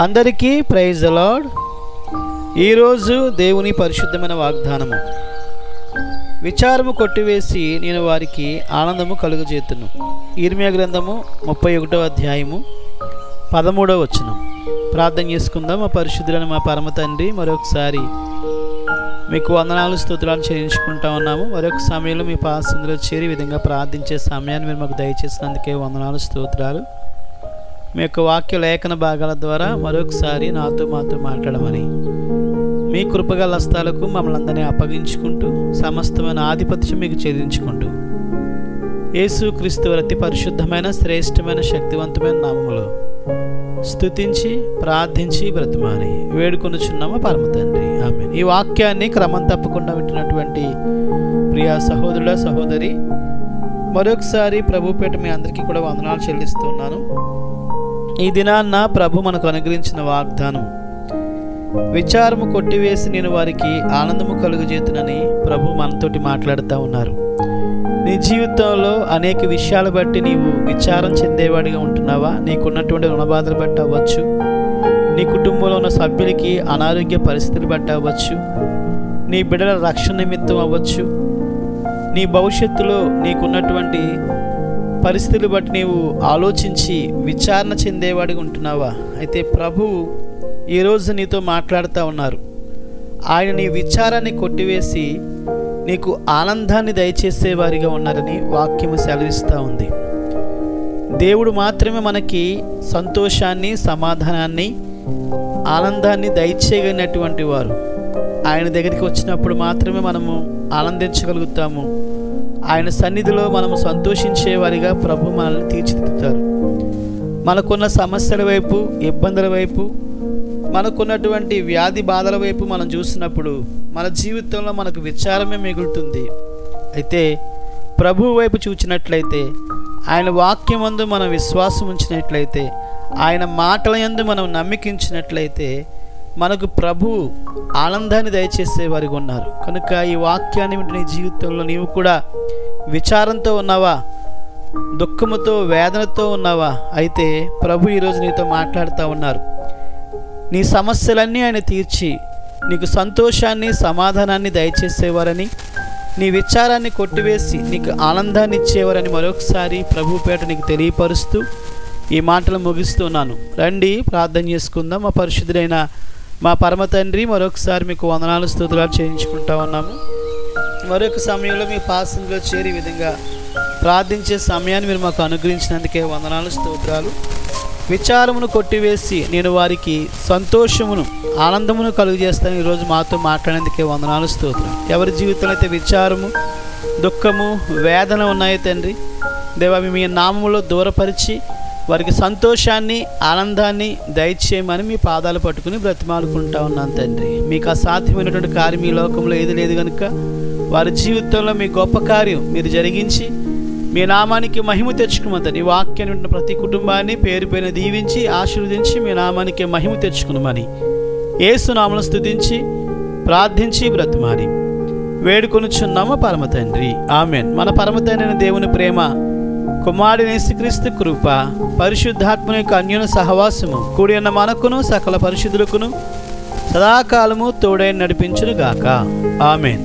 అందరికీ praise the lord. ఈరోజు దేవుని పరిశుద్ధమైన వాగ్దానము. విచారము కొట్టివేసి నేను వారికి ఆనందము కలుగజేతును. ఇర్మియా గ్రంథము 31వ అధ్యాయము 13వ వచనం. ప్రార్థన చేసుకుందాం. మా పరిశుద్ధులైన మా పరమ తండ్రి, మరొకసారి మీకు వందనాలు స్తుతులను చెల్లించుకుంటా ఉన్నాము. మరొక సమయంలో మీ పాసందులో చేరి విధంగా ప్రార్థించే సమయాన్ని మీరు మాకు దయచేసినందుకే వందనాలు స్తోత్రాలు. మీ యొక్క వాక్య లేఖన భాగాల ద్వారా మరొకసారి మాతో మాట్లాడమని మీ కృపగల హస్తాలకు మమ్మల్ని అందరినీ అప్పగించుకుంటూ సమస్తమైన ఆధిపత్యం మీకు చెల్లించుకుంటూ యేసు క్రీస్తు అతి పరిశుద్ధమైన శ్రేష్టమైన శక్తివంతమైన నామములో స్తుతించి ప్రార్థించి బ్రతిమాని వేడుకొనుచున్నాము పరమ తండ్రి, ఆమేన్. ఈ వాక్యాన్ని క్రమం తప్పకుండా వింటున్నటువంటి ప్రియ సహోదరుడ సహోదరి, మరొకసారి ప్రభుపేట మీ అందరికీ కూడా వందనాలు చెల్లిస్తున్నాను. ఈ దినాన్న ప్రభు మనకు అనుగ్రహించిన వాగ్దానం, విచారము కొట్టివేసి నేను వారికి ఆనందము కలుగజేతునని ప్రభు మనతోటి మాట్లాడుతూ ఉన్నారు. నీ జీవితంలో అనేక విషయాలు బట్టి నీవు విచారం చెందేవాడిగా ఉంటున్నావా? నీకున్నటువంటి రుణబాధలు బట్టి అవ్వచ్చు, నీ కుటుంబంలో ఉన్న సభ్యులకి అనారోగ్య పరిస్థితులు బట్టి అవ్వచ్చు, నీ బిడ్డల రక్షణ నిమిత్తం అవ్వచ్చు, నీ భవిష్యత్తులో నీకున్నటువంటి పరిస్థితులు బట్టి నీవు ఆలోచించి విచారణ చెందేవాడిగా ఉంటున్నావా? అయితే ప్రభువు ఈరోజు నీతో మాట్లాడుతూ ఉన్నారు. ఆయన నీ విచారాన్ని కొట్టివేసి నీకు ఆనందాన్ని దయచేసేవారిగా ఉన్నారని వాక్యము సెలవిస్తూ ఉంది. దేవుడు మాత్రమే మనకి సంతోషాన్ని, సమాధానాన్ని, ఆనందాన్ని దయచేయగలిగినటువంటి వారు. ఆయన దగ్గరికి వచ్చినప్పుడు మాత్రమే మనము ఆనందించగలుగుతాము. ఆయన సన్నిధిలో మనము సంతోషించేవారిగా ప్రభు మనల్ని తీర్చిదిద్దుతారు. మనకున్న సమస్యల వైపు, ఇబ్బందుల వైపు, మనకున్నటువంటి వ్యాధి బాధల వైపు మనం చూసినప్పుడు మన జీవితంలో మనకు విచారమే మిగులుతుంది. అయితే ప్రభు వైపు చూచినట్లయితే, ఆయన వాక్యమందు మనం విశ్వాసం ఉంచినట్లయితే, ఆయన మాటల యందు మనం నమ్మికించినట్లయితే మనకు ప్రభు ఆనందాన్ని దయచేసేవారిగా ఉన్నారు. కనుక ఈ వాక్యాన్ని వింటే నీ జీవితంలో నీవు కూడా విచారంతో ఉన్నావా? దుఃఖముతో, వేదనతో ఉన్నావా? అయితే ప్రభు ఈరోజు నీతో మాట్లాడుతూ ఉన్నారు. నీ సమస్యలన్నీ ఆయన తీర్చి నీకు సంతోషాన్ని, సమాధానాన్ని దయచేసేవారని, నీ విచారాన్ని కొట్టివేసి నీకు ఆనందాన్ని ఇచ్చేవారని మరొకసారి ప్రభు పేట నీకు తెలియపరుస్తూ ఈ మాటలు ముగిస్తున్నాను. రండి ప్రార్థన చేసుకుందాం. మా పరిశుద్ధుడైన మా పరమ తండ్రి, మరొకసారి మీకు వందనాలు స్తుతులు చేయించుకుంటా ఉన్నాము. మరొక సమయంలో మీ పాసంలో చేరి విధంగా ప్రార్థించే సమయాన్ని మీరు మాకు అనుగ్రహించినందుకే వందనాలు స్తోత్రాలు. విచారమును కొట్టివేసి నేను వారికి సంతోషమును, ఆనందమును కలుగజేస్తాను. ఈరోజు మాతో మాట్లాడేందుకే వందనాలు స్తోత్రం. ఎవరి జీవితంలో అయితే విచారము, దుఃఖము, వేదన ఉన్నాయో తండ్రి దేవా, మీ నామములో దూరపరిచి వారికి సంతోషాన్ని, ఆనందాన్ని దయచేయమని మీ పాదాలు పట్టుకుని బ్రతిమాలుకుంటా ఉన్నాను తండ్రి. మీకు అసాధ్యమైనటువంటి కార్యం ఈ లోకంలో ఏది లేదు కనుక వారి జీవితంలో మీ గొప్ప కార్యం మీరు జరిగించి మీ నామానికి మహిమ తెచ్చుకుమని, ఈ వాక్యాన్ని వింటున్న ప్రతి కుటుంబాన్ని పేరు పైన దీవించి ఆశీర్వదించి మీ నామానికి మహిమ తెచ్చుకునమని యేసు నామమును స్తుతించి ప్రార్థించి బ్రతిమాలి వేడుకొనుచున్నాము పరమ తండ్రి, ఆమేన్. మన పరమ తండ్రి అయిన దేవుని ప్రేమ, కుమారుడైన యేసుక్రీస్తు కృప, పరిశుద్ధాత్మ యొక్క అన్యోన్య సహవాసము కూడి ఉన్న మనకును సకల పరిశుద్ధులకును సదాకాలము తోడై నడిపించును గాక, ఆమేన్.